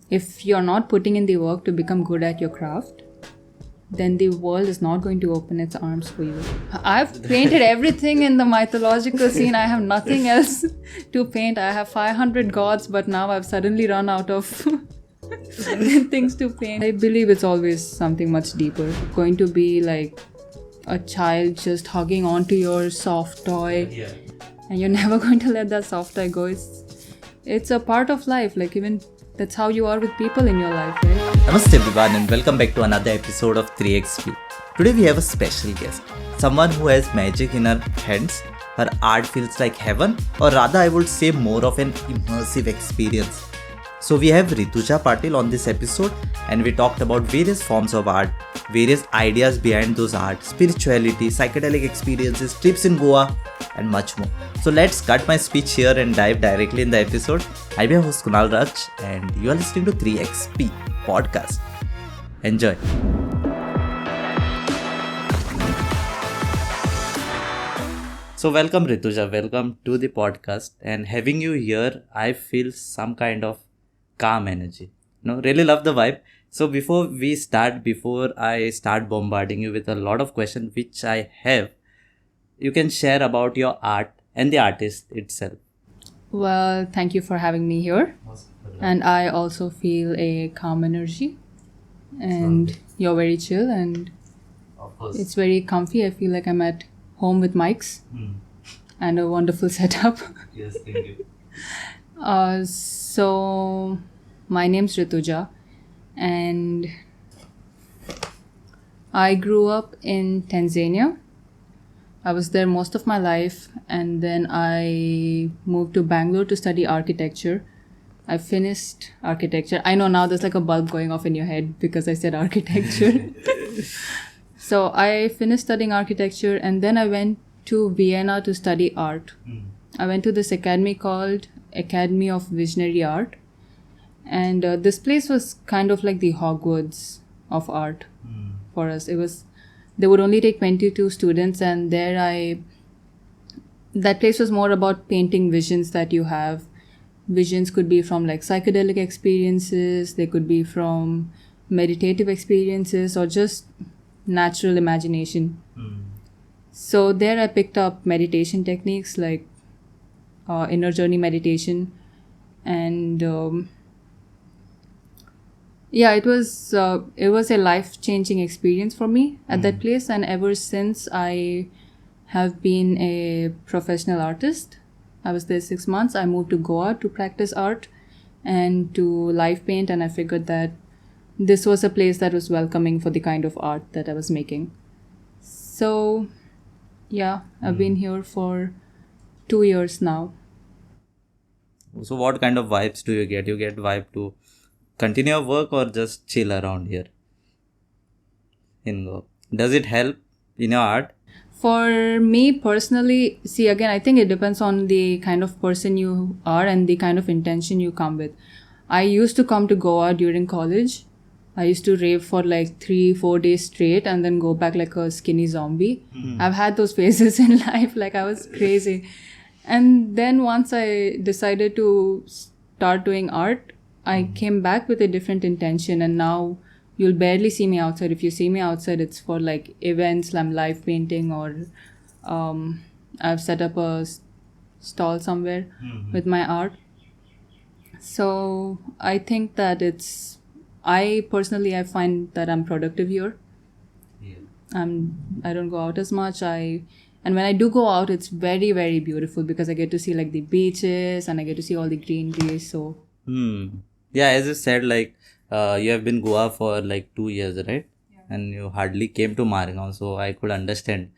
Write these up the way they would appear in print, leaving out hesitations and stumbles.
if you're not putting in the work to become good at your craft, then the world is not going to open its arms for you. I've painted everything in the mythological scene. I have nothing else to paint. I have 500 gods, but now I've suddenly run out of things to paint. I believe it's always something much deeper. Going to be like a child just hugging onto your soft toy, and you're never going to let that soft toy go. It's a part of life. Like, even that's how you are with people in your life, right? Namaste everyone and welcome back to another episode of 3XP. Today we have a special guest, someone who has magic in her hands. Her art feels like heaven, or rather I would say more of an immersive experience. So we have Rituja Patil on this episode, and we talked about various forms of art, various ideas behind those art, spirituality, psychedelic experiences, trips in Goa, and much more. So let's cut my speech here and dive directly in the episode. I'm your host Kunal Raj, and you are listening to 3XP podcast. Enjoy. So welcome Rituja, welcome to the podcast, and having you here, I feel some kind of calm energy. Really love the vibe. So before I start bombarding you with a lot of questions which I have, you can share about your art and the artist itself. Well, thank you for having me here. And I also feel a calm energy. And you're very chill and it's very comfy. I feel like I'm at home with mics and a wonderful setup. Yes, thank you. So my name's Rituja and I grew up in Tanzania. I was there most of my life, and then I moved to Bangalore to study architecture. I finished architecture. I know now there's like a bulb going off in your head because I said architecture. So I finished studying architecture and then I went to Vienna to study art. I went to this academy called Academy of Visionary Art. And this place was kind of like the Hogwarts of art for us. They would only take 22 students, and that place was more about painting visions that you have. Visions could be from like psychedelic experiences, they could be from meditative experiences, or just natural imagination. So there I picked up meditation techniques like inner journey meditation, and it was a life-changing experience for me at that place, and ever since I have been a professional artist. I was there 6 months. I moved to Goa to practice art and to live paint, and I figured that this was a place that was welcoming for the kind of art that I was making. So, I've been here for 2 years now. So what kind of vibes do you get? You get vibe to continue your work or just chill around here in Goa? Does it help in your art? For me personally, I think it depends on the kind of person you are and the kind of intention you come with. I used to come to Goa during college. I used to rave for like 3-4 days straight and then go back like a skinny zombie. I've had those phases in life, like I was crazy. And then once I decided to start doing art, I came back with a different intention, and now you'll barely see me outside. If you see me outside, it's for like events, I'm live painting, or I've set up a stall somewhere with my art. So I think that I find that I'm productive here. I don't go out as much. And when I do go out, it's very, very beautiful because I get to see like the beaches and I get to see all the greenery. So yeah, as you said, like you have been Goa for like 2 years, right? Yeah. And you hardly came to Margao, so I could understand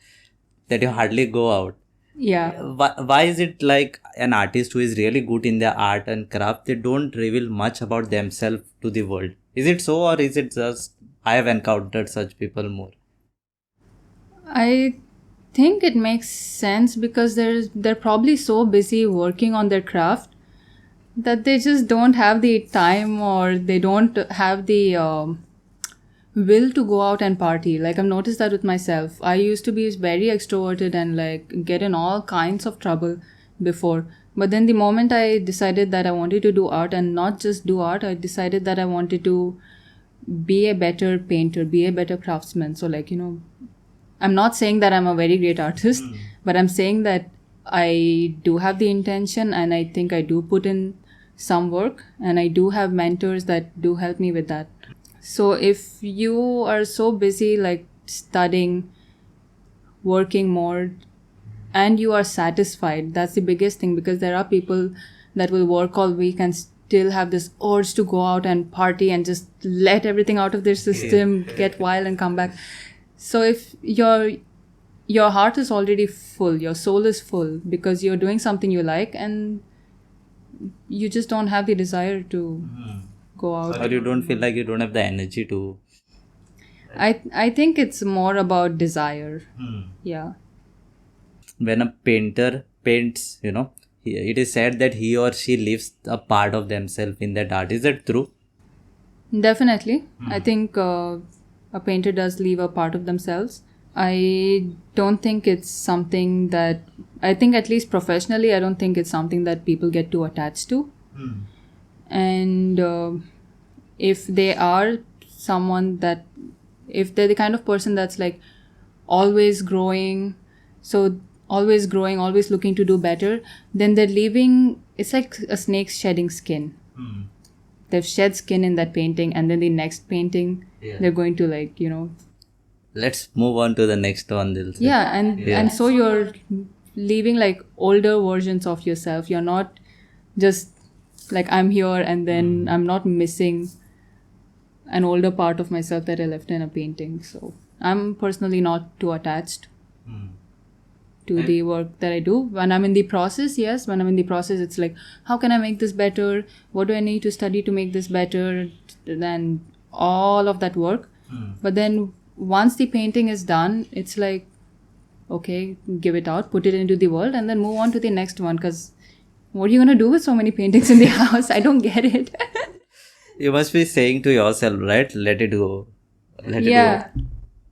that you hardly go out. Yeah. Why is it like an artist who is really good in their art and craft, they don't reveal much about themselves to the world? Is it so, or is it just I have encountered such people more? I think it makes sense because they're probably so busy working on their craft that they just don't have the time, or they don't have the will to go out and party. Like, I've noticed that with myself. I used to be very extroverted and like get in all kinds of trouble before. But then the moment I decided that I wanted to do art, and not just do art, I decided that I wanted to be a better painter, be a better craftsman. So like, I'm not saying that I'm a very great artist, but I'm saying that I do have the intention, and I think I do put in some work, and I do have mentors that do help me with that. So if you are so busy like studying, working more, and you are satisfied, that's the biggest thing, because there are people that will work all week and still have this urge to go out and party and just let everything out of their system, get wild and come back. So if your heart is already full, your soul is full because you're doing something you like, and you just don't have the desire to go out. Or you don't feel like you don't have the energy to. I think it's more about desire. Yeah. When a painter paints, it is said that he or she leaves a part of themselves in that art. Is that true? Definitely. I think a painter does leave a part of themselves. I don't think it's something that, I think at least professionally, I don't think it's something that people get too attached to. And if they are someone that, if they're the kind of person that's like always growing, always looking to do better, then they're leaving, it's like a snake shedding skin. They've shed skin in that painting, and then the next painting, they're going to like, Let's move on to the next one. and so you're leaving like older versions of yourself. You're not just like, I'm here and then I'm not missing an older part of myself that I left in a painting. So I'm personally not too attached to the work that I do. When I'm in the process, it's like, how can I make this better? What do I need to study to make this better? Then all of that work. But then once the painting is done, it's like, okay, give it out, put it into the world, and then move on to the next one. Because what are you going to do with so many paintings in the house? I don't get it. You must be saying to yourself, right? Let it go. Let it go.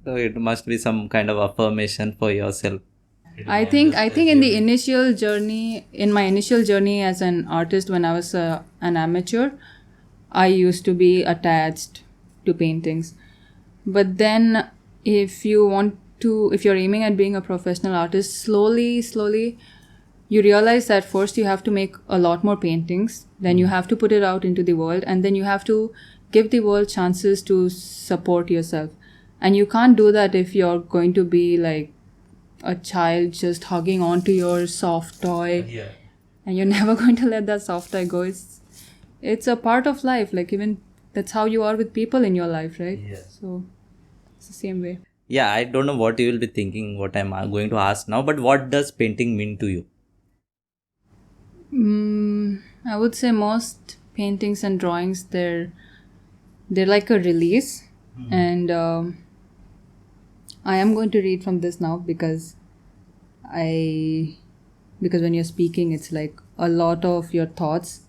So it must be some kind of affirmation for yourself. I think in the initial journey, in my initial journey as an artist, when I was an amateur, I used to be attached to paintings. But then if you're aiming at being a professional artist, slowly, you realize that first you have to make a lot more paintings, then you have to put it out into the world, and then you have to give the world chances to support yourself. And you can't do that if you're going to be like a child just hugging onto your soft toy, and you're never going to let that soft toy go. It's a part of life. Like, even that's how you are with people in your life, right? So it's the same way. Yeah, I don't know what you will be thinking, what I'm going to ask now, but what does painting mean to you? I would say most paintings and drawings, they're like a release. And I am going to read from this now because when you're speaking, it's like a lot of your thoughts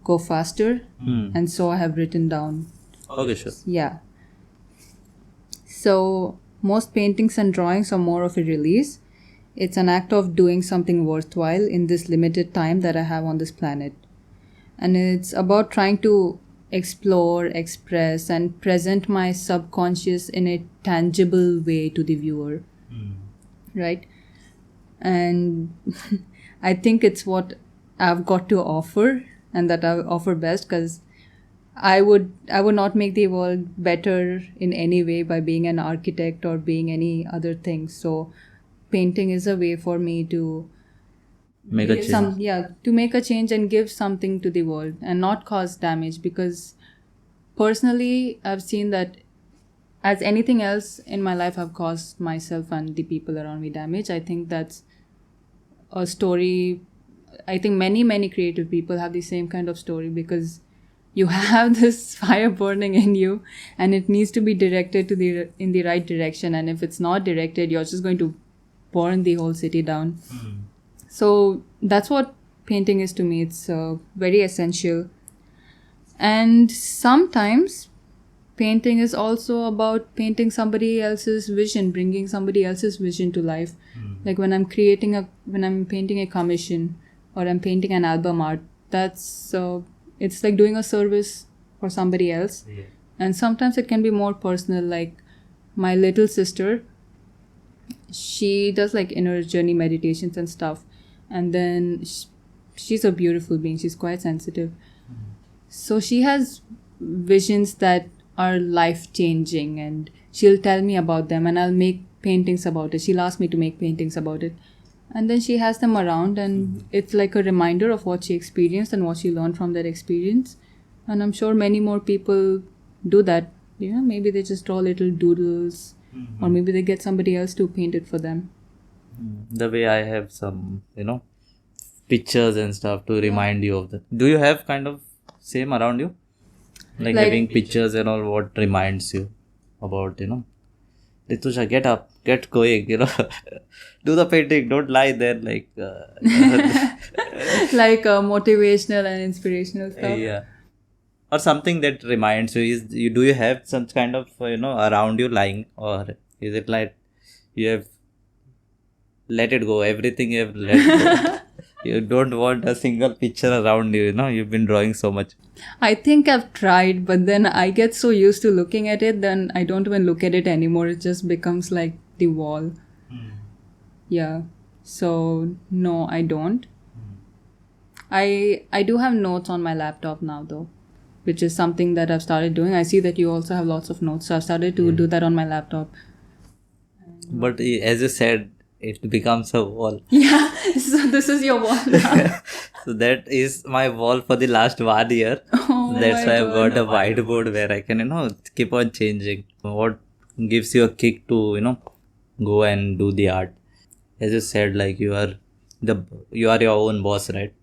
go faster, and so I have written down. Okay, sure. Yeah. So most paintings and drawings are more of a release. It's an act of doing something worthwhile in this limited time that I have on this planet. And it's about trying to explore, express, and present my subconscious in a tangible way to the viewer. Right? And I think it's what I've got to offer, and that I offer best, because I would not make the world better in any way by being an architect or being any other thing. So painting is a way for me to make a change. To make a change and give something to the world and not cause damage. Because personally, I've seen that as anything else in my life, I've caused myself and the people around me damage. I think that's a story. I think many creative people have the same kind of story, because you have this fire burning in you and it needs to be directed in the right direction. And if it's not directed, you're just going to burn the whole city down. So that's what painting is to me. It's very essential. And sometimes painting is also about painting somebody else's vision, bringing somebody else's vision to life. Like when I'm painting a commission or I'm painting an album art, that's it's like doing a service for somebody else. Yeah. And sometimes it can be more personal. Like my little sister, she does like inner journey meditations and stuff, and then she's a beautiful being. She's quite sensitive, so she has visions that are life changing, and she'll tell me about them, and I'll make paintings about it. She'll ask me to make paintings about it, and then she has them around, and it's like a reminder of what she experienced and what she learned from that experience. And I'm sure many more people do that. Maybe they just draw little doodles, or maybe they get somebody else to paint it for them. The way I have some, pictures and stuff to remind you of that. Do you have kind of same around you? Like having pictures and all, what reminds you about, Rituja, get up, get going, do the painting, don't lie there like... like motivational and inspirational stuff. Yeah. Or something that reminds you, do you have some kind of, around you lying, or is it like you have let it go, everything you have let go? You don't want a single picture around you, you've been drawing so much. I think I've tried, but then I get so used to looking at it, then I don't even look at it anymore. It just becomes like the wall. Yeah. So, no, I don't. I do have notes on my laptop now, though, which is something that I've started doing. I see that you also have lots of notes, so I've started to do that on my laptop. But as you said, it becomes a wall. Yeah, so this is your wall now. So that is my wall for the last 1 year. Oh, that's my why I've God. got a whiteboard where I can, keep on changing. What gives you a kick to, go and do the art? As you said, like you are your own boss, right?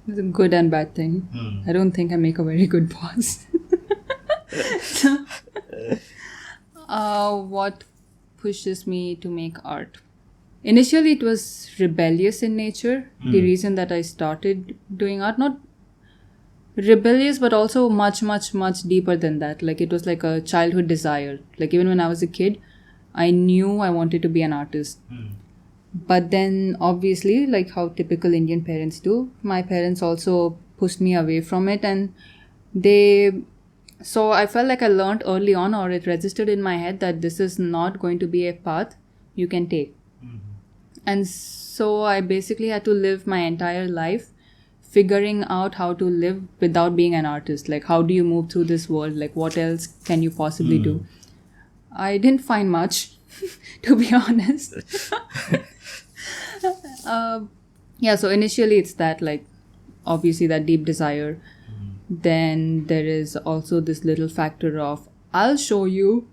It's a good and bad thing. I don't think I make a very good boss. What pushes me to make art? Initially, it was rebellious in nature. The reason that I started doing art, not rebellious, but also much, much, much deeper than that. Like it was like a childhood desire. Like even when I was a kid, I knew I wanted to be an artist. But then obviously, like how typical Indian parents do, my parents also pushed me away from it, and so I felt like I learned early on, or it registered in my head, that this is not going to be a path you can take. And so I basically had to live my entire life figuring out how to live without being an artist. Like, how do you move through this world? Like, what else can you possibly do? I didn't find much, to be honest. Yeah, so initially it's that, like, obviously that deep desire. Then there is also this little factor of, I'll show you,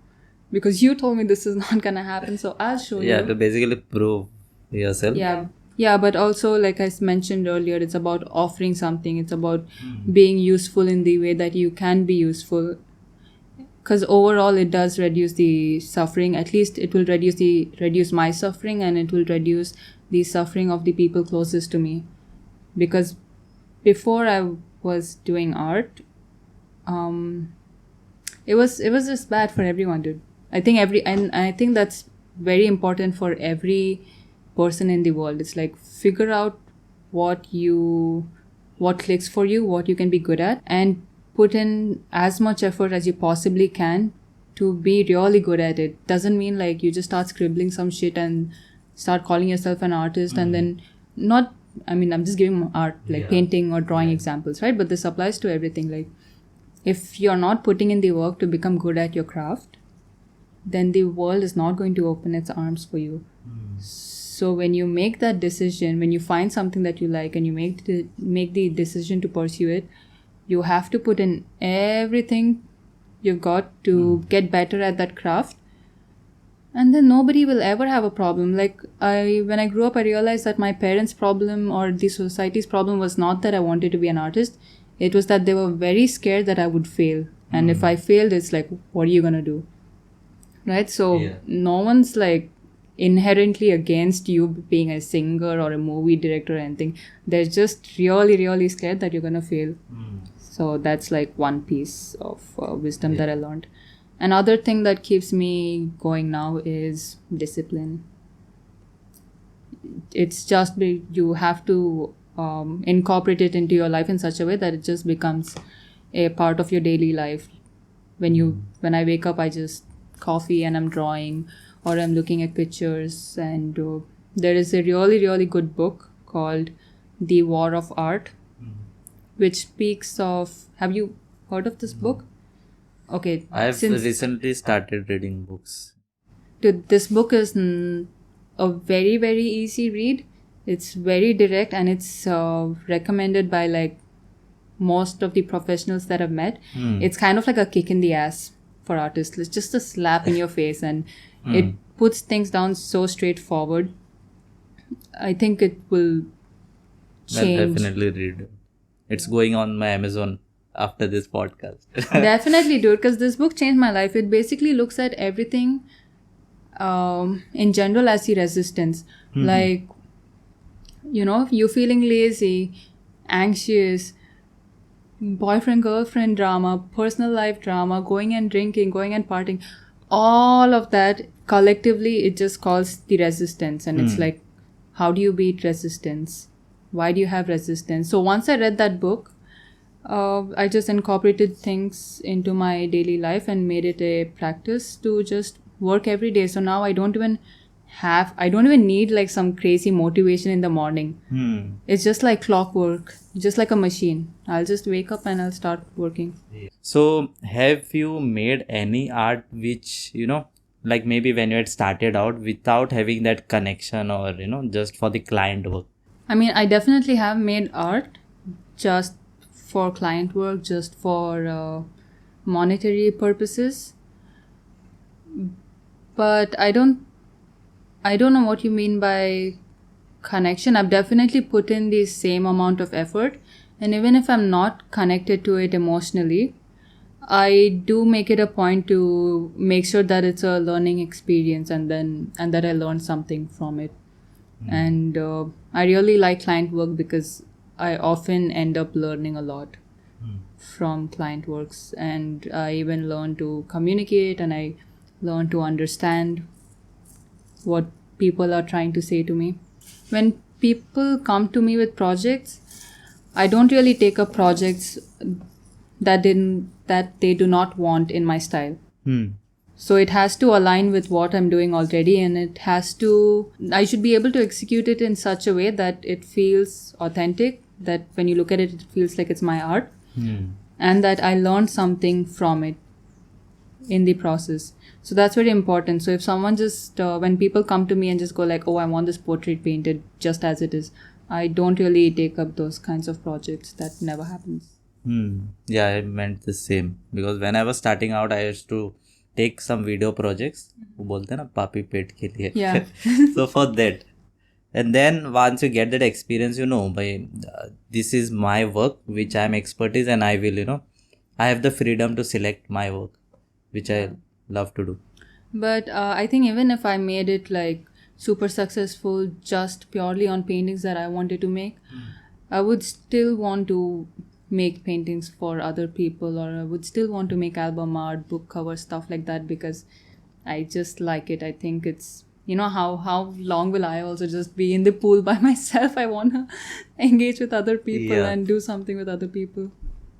because you told me this is not gonna happen, so I'll show you. Yeah, to basically prove yourself. Yeah, but also, like I mentioned earlier, it's about offering something. It's about being useful in the way that you can be useful. Because overall, it does reduce the suffering. At least it will reduce my suffering, and it will reduce the suffering of the people closest to me. Because before I was doing art, it was just bad for everyone, dude. I think that's very important for every person in the world. It's like, figure out what clicks for you, what you can be good at, and put in as much effort as you possibly can to be really good at it. Doesn't mean like you just start scribbling some shit and start calling yourself an artist and then I'm just giving art, like painting or drawing examples, right? But this applies to everything. Like, if you're not putting in the work to become good at your craft, then the world is not going to open its arms for you. So when you make that decision, when you find something that you like and you make the decision to pursue it, you have to put in everything you've got to get better at that craft. And then nobody will ever have a problem. Like, when I grew up, I realized that my parents' problem or the society's problem was not that I wanted to be an artist. It was that they were very scared that I would fail. And if I failed, it's like, what are you going to do? Right? So no one's like inherently against you being a singer or a movie director or anything. They're just really, really scared that you're going to fail. So that's like one piece of wisdom that I learned. Another thing that keeps me going now is discipline. It's just you have to incorporate it into your life in such a way that it just becomes a part of your daily life. When I wake up, I just coffee and I'm drawing, or I'm looking at pictures. And there is a really, really good book called The War of Art, which speaks of. Have you heard of this book? Okay, I've recently started reading books. This book is a very, very easy read. It's very direct, and it's recommended by like most of the professionals that I've met. It's kind of like a kick in the ass for artists. It's just a slap in your face, and it puts things down so straightforward. I think it will change. I'll definitely read. It's going on my Amazon after this podcast. Definitely do it, because this book changed my life. It basically looks at everything in general as the resistance. Like, you know, you feeling lazy, anxious, boyfriend girlfriend drama, personal life drama, going and drinking, going and partying, all of that collectively, it just calls the resistance. And it's like, how do you beat resistance? Why do you have resistance? So once I read that book, I just incorporated things into my daily life and made it a practice to just work every day. So now I don't even need like some crazy motivation in the morning. It's just like clockwork, just like a machine. I'll just wake up and I'll start working. So have you made any art which, you know, like maybe when you had started out without having that connection, or, you know, just for the client work? I mean, I definitely have made art just for client work, just for monetary purposes. But I don't know what you mean by connection. I've definitely put in the same amount of effort, and even if I'm not connected to it emotionally, I do make it a point to make sure that it's a learning experience, and that I learn something from it. And I really like client work because I often end up learning a lot from client works, and I even learn to communicate, and I learn to understand what people are trying to say to me. When people come to me with projects, I don't really take up projects that they do not want in my style. So it has to align with what I'm doing already, and I should be able to execute it in such a way that it feels authentic, that when you look at it, it feels like it's my art, and that I learned something from it in the process. So that's very important. So if someone just, when people come to me and just go like, oh, I want this portrait painted just as it is, I don't really take up those kinds of projects. That never happens. Yeah, I meant the same. Because when I was starting out, I used to take some video projects. वो बोलते हैं ना पापी पेट के लिए. Yeah. So for that. And then once you get that experience, you know, this is my work, which I am expertise, and I will, you know, I have the freedom to select my work, which I love to do. But I think even if I made it like super successful just purely on paintings that I wanted to make, I would still want to make paintings for other people, or I would still want to make album art, book cover, stuff like that, because I just like it. I think it's, you know, how long will I also just be in the pool by myself? I want to engage with other people and do something with other people.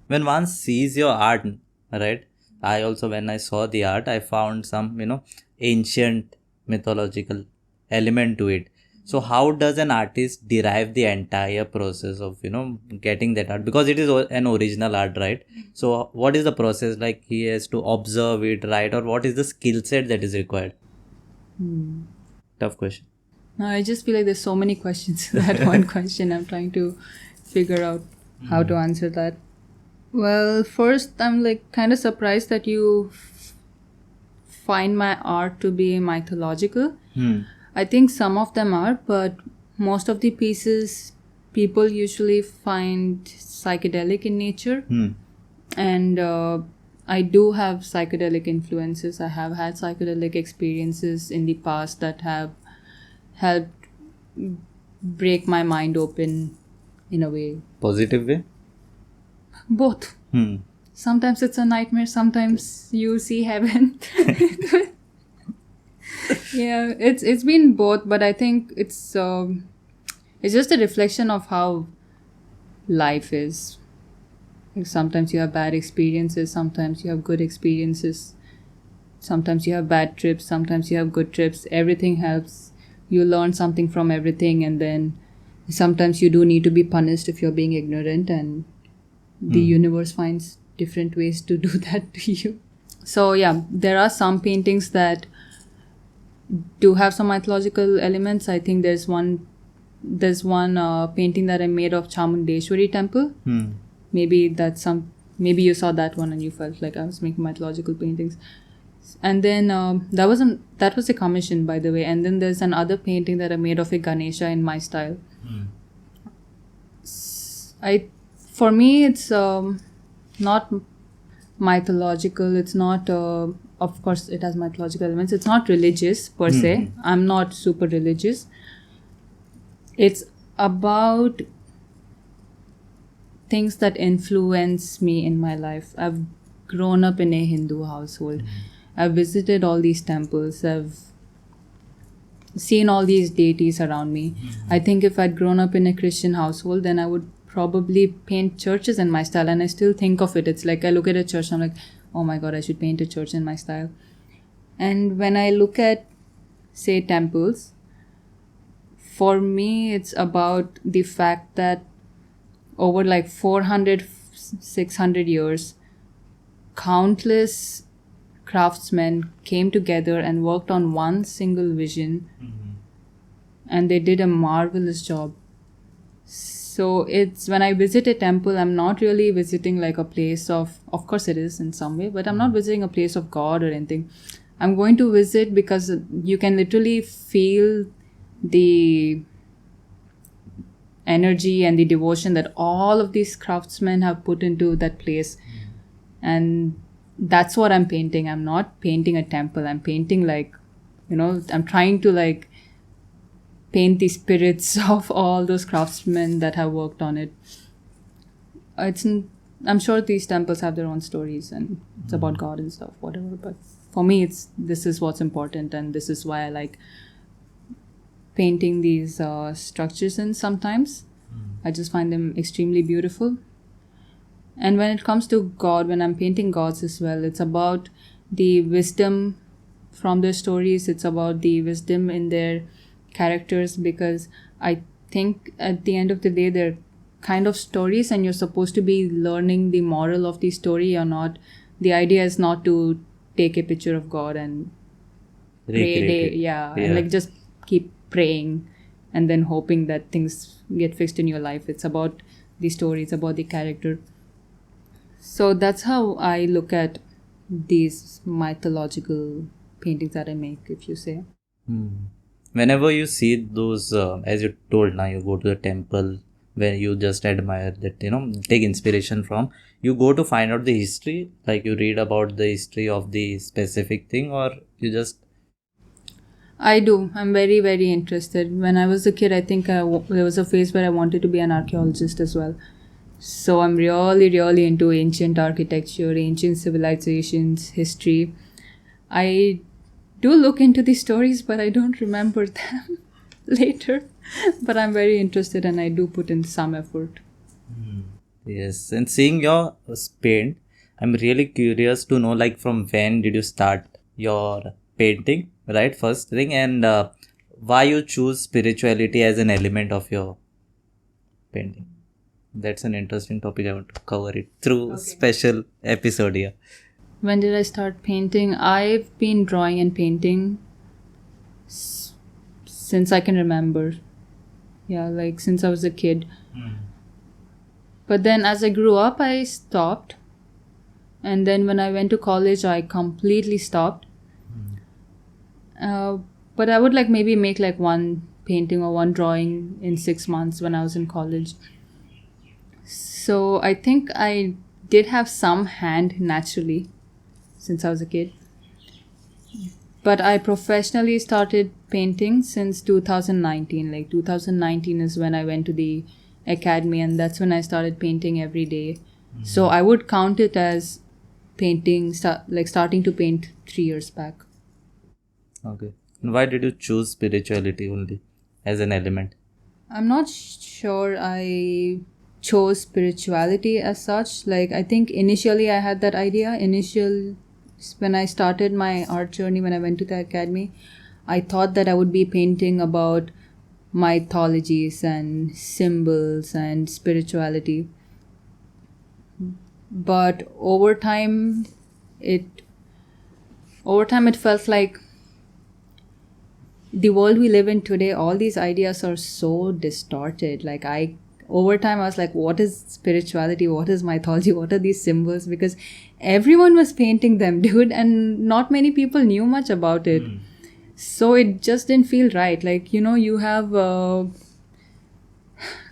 When one sees your art, right, I also, when I saw the art, I found some, you know, ancient mythological element to it. So how does an artist derive the entire process of, you know, getting that art? Because it is an original art, right? So what is the process? Like, he has to observe it, right? Or what is the skill set that is required? Tough question. I just feel like there's so many questions to that one question. I'm trying to figure out how to answer that. Well, first, I'm like kind of surprised that you find my art to be mythological. I think some of them are, but most of the pieces people usually find psychedelic in nature. And I do have psychedelic influences. I have had psychedelic experiences in the past that have helped break my mind open in a way. Positive way? Both. Sometimes it's a nightmare, sometimes you see heaven. It's been both, but I think it's just a reflection of how life is. Like sometimes you have bad experiences, sometimes you have good experiences, sometimes you have bad trips, sometimes you have good trips. Everything helps. You learn something from everything, and then sometimes you do need to be punished if you're being ignorant, and the universe finds different ways to do that to you. So yeah, there are some paintings that do have some mythological elements. I think there's one painting that I made of Chamundeshwari temple. Maybe you saw that one and you felt like I was making mythological paintings. And then that was a commission, by the way. And then there's another painting that I made of a Ganesha in my style. For me, it's not mythological. It's not. Of course, it has mythological elements. It's not religious per se. I'm not super religious. It's about things that influence me in my life. I've grown up in a Hindu household. I've visited all these temples. I've seen all these deities around me. I think if I'd grown up in a Christian household, then I would probably paint churches in my style. And I still think of it. It's like I look at a church and I'm like, oh my God, I should paint a church in my style. And when I look at, say, temples, for me, it's about the fact that over like 400, 600 years, countless craftsmen came together and worked on one single vision, and they did a marvelous job. So it's when I visit a temple, I'm not really visiting like a place of course it is in some way, but I'm not visiting a place of God or anything. I'm going to visit because you can literally feel the energy and the devotion that all of these craftsmen have put into that place. And that's what I'm painting. I'm not painting a temple. I'm painting like, I'm trying to like paint the spirits of all those craftsmen that have worked on it. I'm sure these temples have their own stories and it's about God and stuff, whatever. But for me, this is what's important, and this is why I like painting these structures in sometimes. I just find them extremely beautiful. And when it comes to God, when I'm painting gods as well, it's about the wisdom from their stories. It's about the wisdom in their characters, because I think at the end of the day, they're kind of stories and you're supposed to be learning the moral of the story or not. The idea is not to take a picture of God and pray, and like just keep praying and then hoping that things get fixed in your life. It's about the story, it's about the character. So that's how I look at these mythological paintings that I make, if you say. Whenever you see those, as you told now, you go to the temple where you just admire that, take inspiration from, you go to find out the history, like you read about the history of the specific thing, or you just... I do. I'm very, very interested. When I was a kid, I think there was a phase where I wanted to be an archaeologist as well. So I'm really, really into ancient architecture, ancient civilizations, history. I do look into these stories, but I don't remember them later. But I'm very interested and I do put in some effort. Yes, and seeing your paint, I'm really curious to know, like, from when did you start your painting, right? First thing, and why you choose spirituality as an element of your painting. That's an interesting topic. I want to cover it through special episode here. When did I start painting? I've been drawing and painting since I can remember. Yeah, like since I was a kid. But then as I grew up, I stopped. And then when I went to college, I completely stopped. But I would like maybe make like one painting or one drawing in 6 months when I was in college. So I think I did have some hand naturally since I was a kid. But I professionally started painting since 2019. Like 2019 is when I went to the academy, and that's when I started painting every day. So I would count it as painting, starting to paint 3 years back. Okay. And why did you choose spirituality only as an element? I'm not sure I chose spirituality as such. Like, I think initially I had that idea. When I started my art journey, when I went to the academy, I thought that I would be painting about mythologies and symbols and spirituality. But over time it felt like the world we live in today, all these ideas are so distorted. Like, over time I was like, what is spirituality, what is mythology, what are these symbols? Because everyone was painting them, dude, and not many people knew much about it. So it just didn't feel right. Like, you have I'm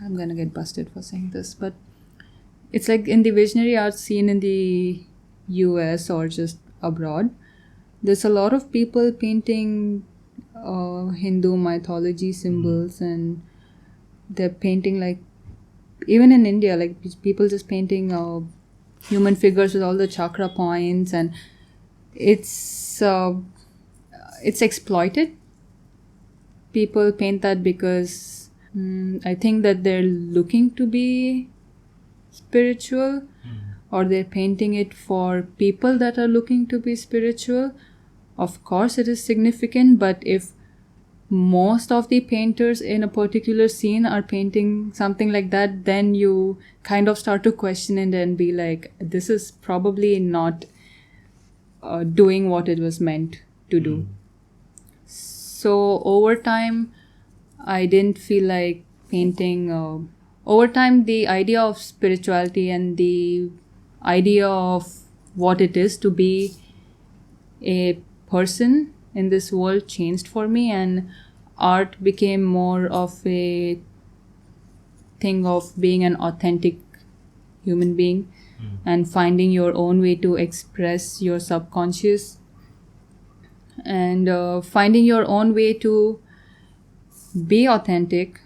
gonna get busted for saying this, but it's like in the visionary art scene in the US or just abroad, there's a lot of people painting Hindu mythology symbols, and they're painting, like, even in India, like, people just painting human figures with all the chakra points, and it's exploited. People paint that because I think that they're looking to be spiritual, or they're painting it for people that are looking to be spiritual. Of course it is significant, but if most of the painters in a particular scene are painting something like that, then you kind of start to question it and be like, this is probably not doing what it was meant to do. So over time I didn't feel like painting. Over time, the idea of spirituality and the idea of what it is to be a person in this world changed for me, and art became more of a thing of being an authentic human being and finding your own way to express your subconscious, and finding your own way to be authentic,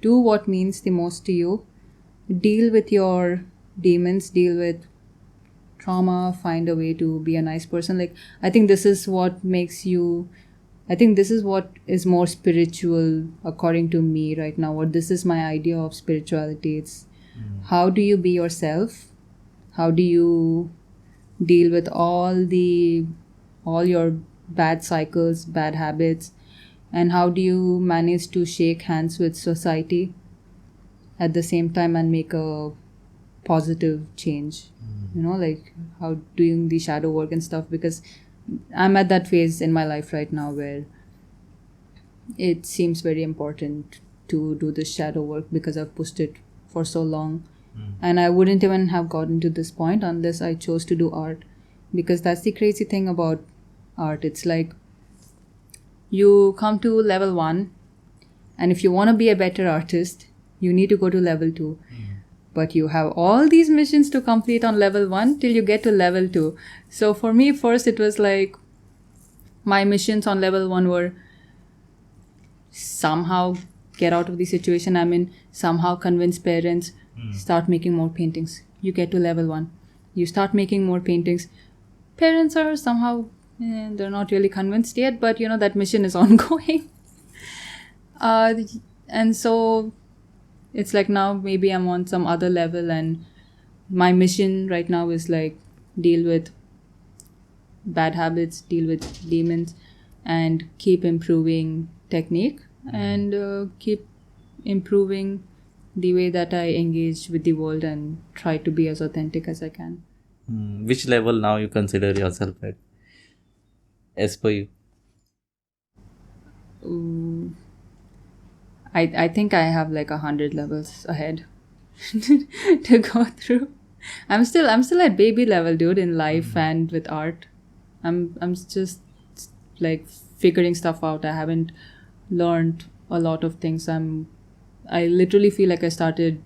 do what means the most to you, deal with your demons, deal with trauma, find a way to be a nice person. Like, I think this is what is more spiritual according to me right now. This is my idea of spirituality. It's how do you be yourself? How do you deal with all your bad cycles, bad habits, and how do you manage to shake hands with society at the same time and make a positive change? Like, how doing the shadow work and stuff, because I'm at that phase in my life right now where it seems very important to do this shadow work, because I've pushed it for so long. And I wouldn't even have gotten to this point unless I chose to do art, because that's the crazy thing about art. It's like, you come to level 1, and if you want to be a better artist, you need to go to level 2. But you have all these missions to complete on level 1 till you get to level 2. So for me, first it was like, my missions on level 1 were somehow get out of the situation I'm in, somehow convince parents, start making more paintings. You get to level 1, you start making more paintings. Parents are somehow, they're not really convinced yet, but that mission is ongoing. And so it's like, now maybe I'm on some other level, and my mission right now is like, deal with bad habits, deal with demons, and keep improving technique, and keep improving the way that I engage with the world, and try to be as authentic as I can. Which level now you consider yourself at, as per you? I think I have like 100 levels ahead to go through. I'm still at baby level, dude, in life and with art. I'm just like figuring stuff out. I haven't learned a lot of things. I literally feel like I started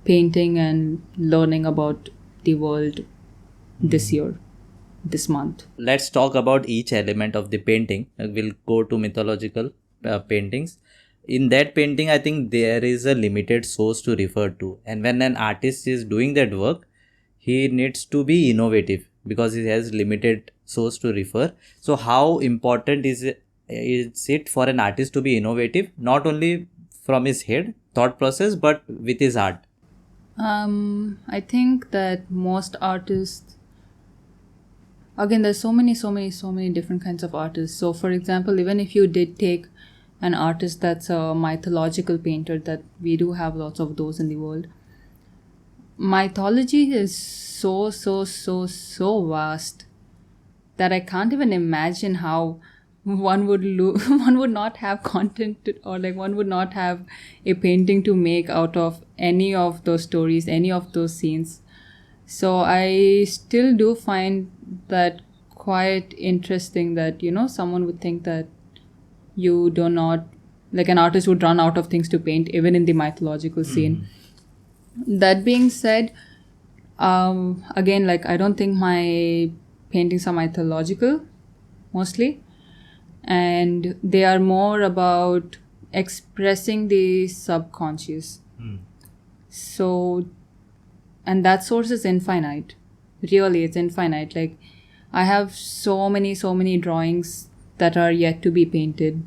painting and learning about the world this year, this month. Let's talk about each element of the painting. We'll go to mythological paintings. In that painting, I think there is a limited source to refer to, and when an artist is doing that work, he needs to be innovative because he has limited source to refer. So how important is it for an artist to be innovative, not only from his head thought process, but with his art? I think that most artists, again, there's so many different kinds of artists. So, for example, even if you did take an artist that's a mythological painter, that we do have lots of those in the world. Mythology is so vast that I can't even imagine how one would one would not have content or like one would not have a painting to make out of any of those stories, any of those scenes. So I still do find that quite interesting that, you know, someone would think that you do not, like an artist would run out of things to paint even in the mythological scene. That being said, again, like I don't think my paintings are mythological mostly, and they are more about expressing the subconscious. So, and that source is infinite. Really, it's infinite. Like I have so many drawings that are yet to be painted,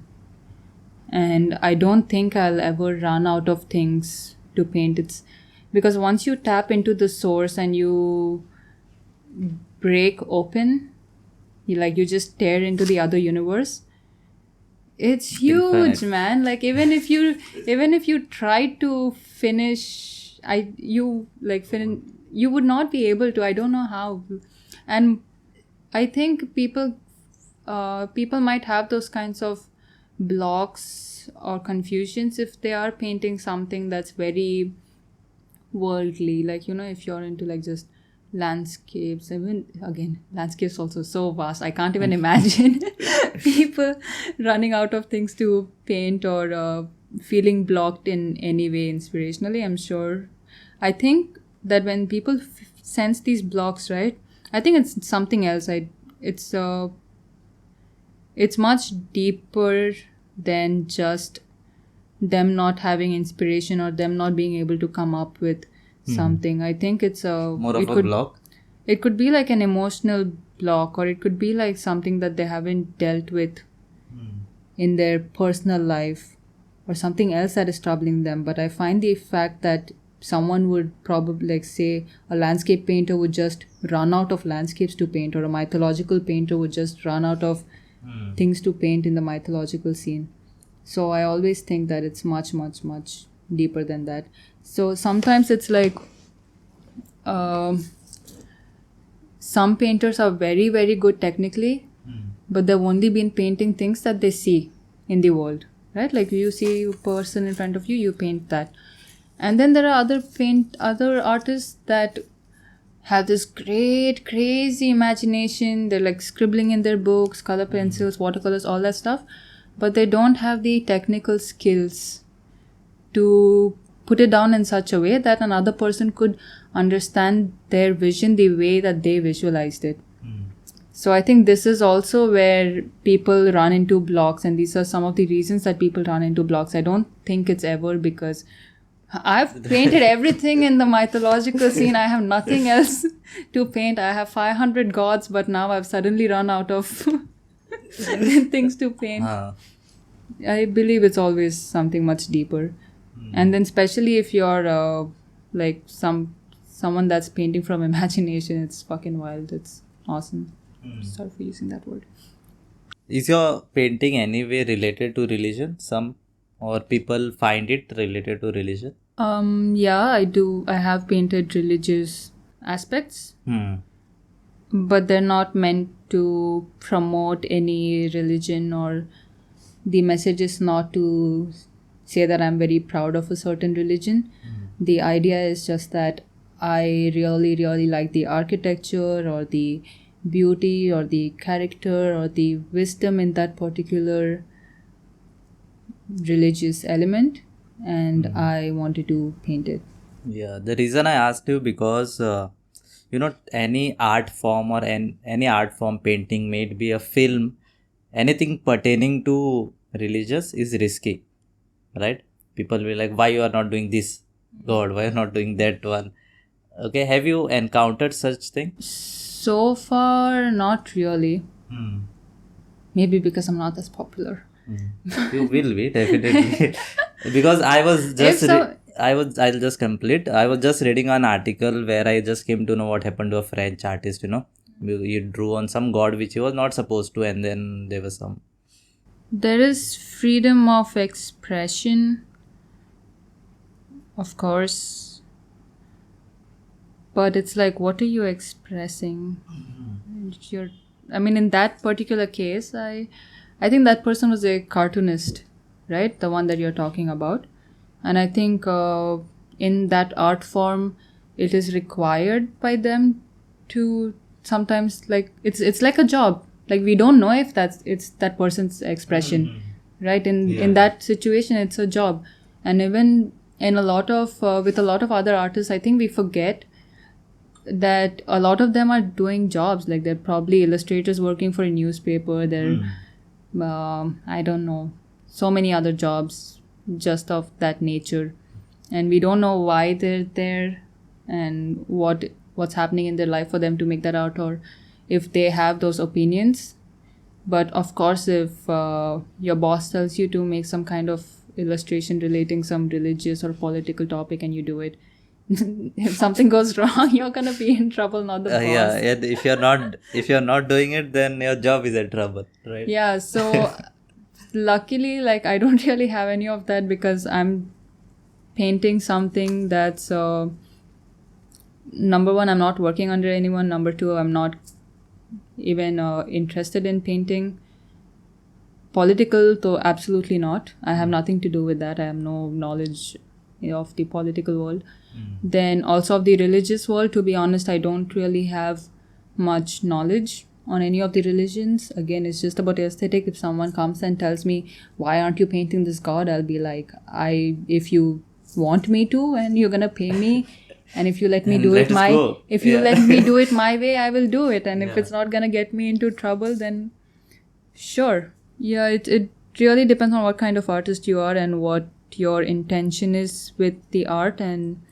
and I don't think I'll ever run out of things to paint. It's because once you tap into the source and you break open, you just tear into the other universe. It's huge, man. Like even if you try to finish, you would not be able to. I don't know how. And I think people might have those kinds of blocks or confusions if they are painting something that's very worldly. Like, you know, if you're into like just landscapes, even again, landscapes also so vast. I can't even imagine people running out of things to paint or feeling blocked in any way inspirationally. I'm sure. I think that when people sense these blocks, right, I think it's something else. It's much deeper than just them not having inspiration or them not being able to come up with something. I think it's More of a block? It could be like an emotional block, or it could be like something that they haven't dealt with in their personal life, or something else that is troubling them. But I find the fact that someone would probably, like, say a landscape painter would just run out of landscapes to paint, or a mythological painter would just run out of things to paint in the mythological scene. So I always think that it's much deeper than that. So sometimes it's like some painters are very good technically, but they've only been painting things that they see in the world, right? Like you see a person in front of you, you paint that. And then there are other artists that have this great crazy imagination. They're like scribbling in their books, color pencils, watercolors, all that stuff, but they don't have the technical skills to put it down in such a way that another person could understand their vision the way that they visualized it. So I think this is also where people run into blocks, and these are some of the reasons that people run into blocks. I don't think it's ever because I've painted everything in the mythological scene. I have nothing else to paint. I have 500 gods, but now I've suddenly run out of things to paint. I believe it's always something much deeper. And then especially if you're like someone that's painting from imagination, it's fucking wild. It's awesome. Sorry for using that word. Is your painting anyway related to religion? Or people find it related to religion? Yeah, I do. I have painted religious aspects, but they're not meant to promote any religion, or the message is not to say that I'm very proud of a certain religion. The idea is just that I really like the architecture or the beauty or the character or the wisdom in that particular religious element, and I wanted to paint it. Yeah, the reason I asked you because any art form or any art form, painting, may it be a film, anything pertaining to religious is risky, right? People will be like, why you are not doing this, God, why you are not doing that one? Okay, have you encountered such thing? So far, not really. Maybe because I'm not as popular. You will be, definitely. Because I was just If so, I'll just complete. I was just reading an article where I just came to know what happened to a French artist. He drew on some god which he was not supposed to, and then there was some. there is freedom of expression, of course, but it's like, what are you expressing? You're, I mean, in that particular case, I think that person was a cartoonist, right? The one that you're talking about. And I think in that art form, it is required by them to sometimes, like, it's like a job. Like, we don't know if it's that person's expression, right? In that situation, it's a job. And even in a lot of with a lot of other artists, I think we forget that a lot of them are doing jobs. Like, they're probably illustrators working for a newspaper. They're I don't know, so many other jobs just of that nature, and we don't know why they're there and what's happening in their life for them to make that art, or if they have those opinions. But of course, if your boss tells you to make some kind of illustration relating some religious or political topic and you do it, if something goes wrong, you're gonna be in trouble, not the boss. And if you're not doing it, then your job is in trouble, right? Yeah, so luckily, like, I don't really have any of that, because I'm painting something that's number one, I'm not working under anyone. Number two, I'm not even interested in painting political, though absolutely not. I have nothing to do with that. I have no knowledge of the political world. Then also of the religious world, to be honest, I don't really have much knowledge on any of the religions. Again, it's just about aesthetic. If someone comes and tells me, why aren't you painting this god, I'll be like, if you want me to and you're gonna pay me, and if you let me do it let me do it my way, I will do it. And if it's not gonna get me into trouble, then sure. Yeah, it really depends on what kind of artist you are and what your intention is with the art. And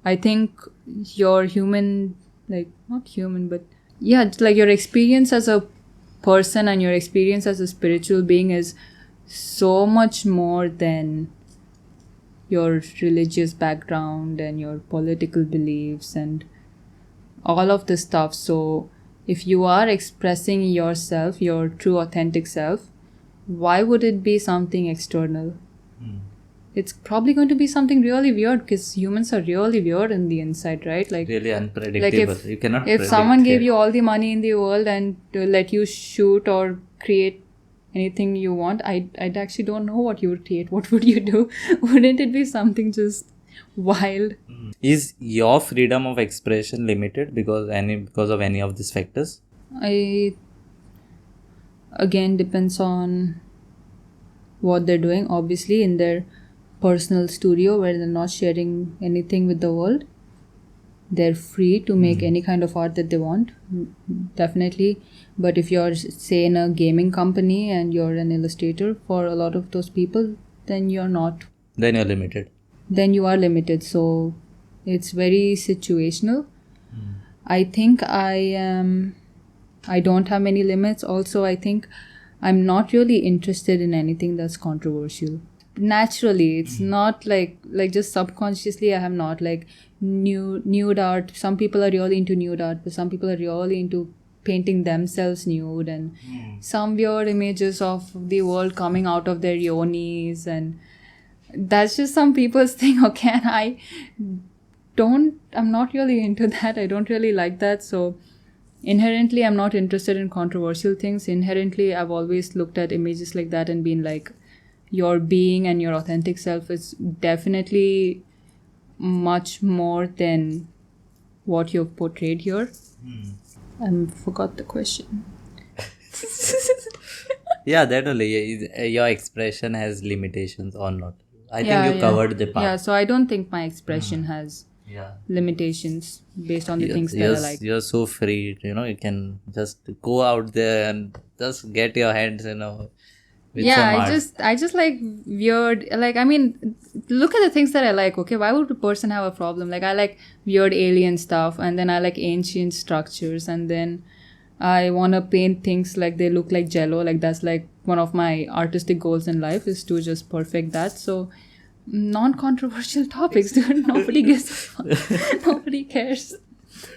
I think your human, like, not human, but yeah, it's like your experience as a person and your experience as a spiritual being is so much more than your religious background and your political beliefs and all of this stuff. So if you are expressing yourself, your true authentic self, why would it be something external? It's probably going to be something really weird, because humans are really weird in the inside, right? Like, really unpredictable. Like, you cannot if someone gave you all the money in the world and to let you shoot or create anything you want, I actually don't know what you would create. What would you do? Wouldn't it be something just wild? Is your freedom of expression limited because of any of these factors? Again, depends on what they're doing. Obviously, in their personal studio where they're not sharing anything with the world, they're free to make any kind of art that they want, definitely. But if you're, say, in a gaming company and you're an illustrator for a lot of those people, then you're not. Then you're limited. Then you are limited. So it's very situational. I think I don't have many limits. Also, I think I'm not really interested in anything that's controversial. Naturally, it's not like just subconsciously I have not, like, nude art. Some people are really into nude art, but some people are really into painting themselves nude, and some weird images of the world coming out of their yonis, and that's just some people's thing. Okay, and I'm not really into that. I don't really like that. So inherently, I'm not interested in controversial things. Inherently, I've always looked at images like that and been like, your being and your authentic self is definitely much more than what you've portrayed here. I forgot the question. Yeah, that only. Your expression has limitations or not? I think you covered the part. Yeah, so I don't think my expression has limitations based on the things that I like. You're so free, you can just go out there and just get your hands, with some art. I just like weird, like, I mean, look at the things that I like. Okay, why would a person have a problem? Like, I like weird alien stuff, and then I like ancient structures, and then I want to paint things like they look like jello. Like, that's like one of my artistic goals in life, is to just perfect that. So Non-controversial topics, dude. Nobody gives nobody cares.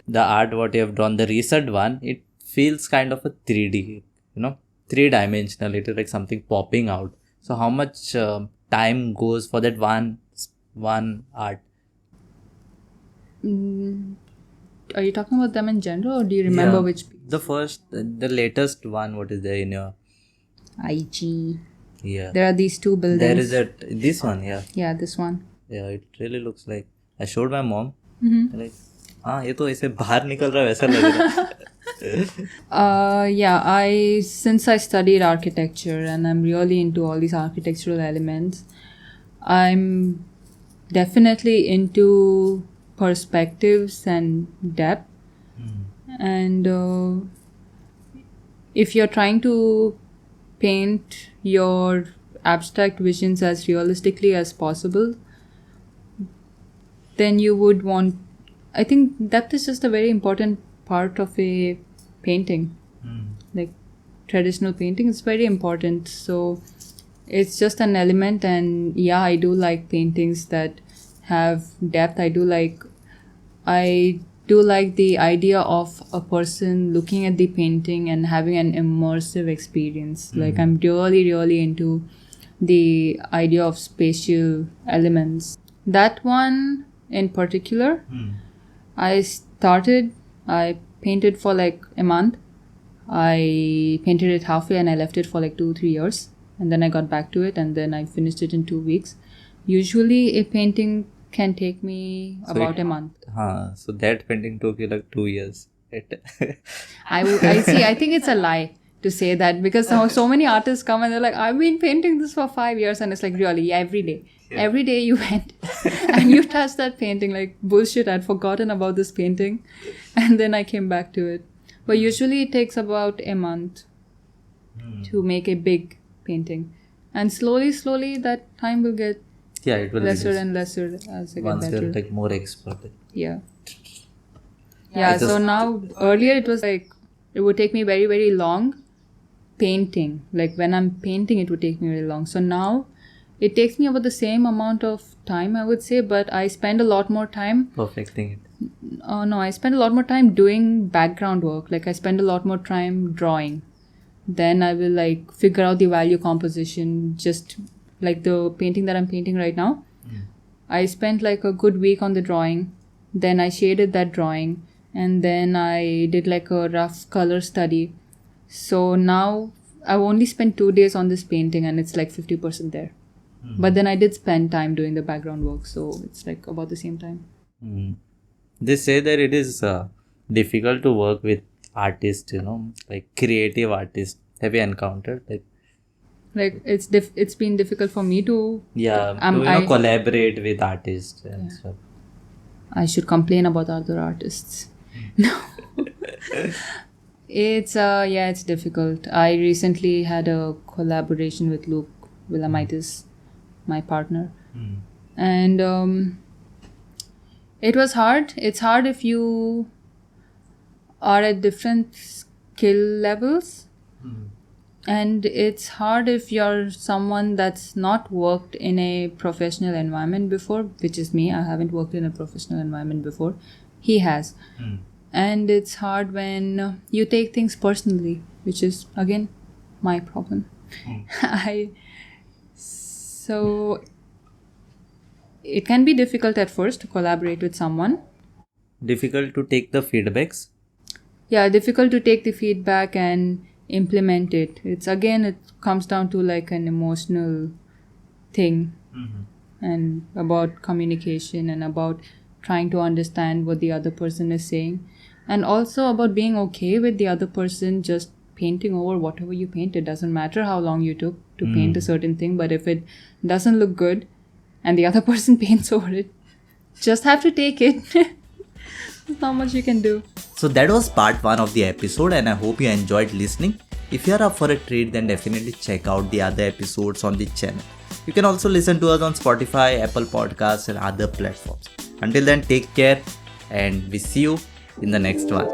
The art what you have drawn, the recent one, it feels kind of a 3D, three-dimensional. It is like something popping out. So how much time goes for that one art? Are you talking about them in general, or do you remember which? The latest one, what is there in your IG. Yeah. There are these two buildings. There is this one, yeah. Yeah, this one. Yeah, it really looks like. I showed my mom. Mm-hmm. Like, ये तो ऐसे बाहर निकल रहा है वैसा लग रहा है. Since I studied architecture and I'm really into all these architectural elements, I'm definitely into perspectives and depth. And if you're trying to paint your abstract visions as realistically as possible, then you would want, I think depth is just a very important part of a painting. Like traditional painting is very important. So it's just an element, and yeah, I do like paintings that have depth. I do like the idea of a person looking at the painting and having an immersive experience. Like I'm really, really into the idea of spatial elements. That one in particular, I painted for like a month. I painted it halfway and I left it for like 2-3 years. And then I got back to it and then I finished it in 2 weeks. Usually a painting can take me about a month. So that painting took you like 2 years. I think it's a lie to say that, because so many artists come and they're like, I've been painting this for 5 years, and it's like, really, every day. Yeah. Every day you went and you touched that painting, like, bullshit, I'd forgotten about this painting. And then I came back to it. But usually it takes about a month to make a big painting. And slowly that time will get it will lesser and lesser as I get once better. you're like more expert. Yeah, so now, earlier it was like, it would take me very, very long painting. Like when I'm painting, it would take me very long. So now it takes me about the same amount of time, I would say, but I spend a lot more time perfecting it. No, I spend a lot more time doing background work. Like I spend a lot more time drawing. Then I will like figure out the value composition, just like the painting that I'm painting right now. I spent like a good week on the drawing. Then I shaded that drawing. And then I did like a rough color study. So now I've only spent 2 days on this painting and it's like 50% there. But then I did spend time doing the background work. So it's like about the same time. They say that it is difficult to work with artists, like creative artists. Have you encountered like it's been difficult for me to collaborate with artists and stuff. I should complain about other artists. No. It's difficult. I recently had a collaboration with Luke Willamaitis, my partner. And it was hard. It's hard if you are at different skill levels. And it's hard if you're someone that's not worked in a professional environment before, which is me. I haven't worked in a professional environment before. He has. And it's hard when you take things personally, which is, again, my problem. So it can be difficult at first to collaborate with someone. Difficult to take the feedbacks? Yeah, difficult to take the feedback and implement it. It comes down to like an emotional thing. And about communication and about trying to understand what the other person is saying, and also about being okay with the other person just painting over whatever you paint. It doesn't matter how long you took to paint a certain thing, but if it doesn't look good and the other person paints over it, just have to take it. There's not much you can do. So that was part 1 of the episode, and I hope you enjoyed listening. If you are up for a treat, then definitely check out the other episodes on the channel. You can also listen to us on Spotify, Apple Podcasts and other platforms. Until then, take care and we see you in the next one.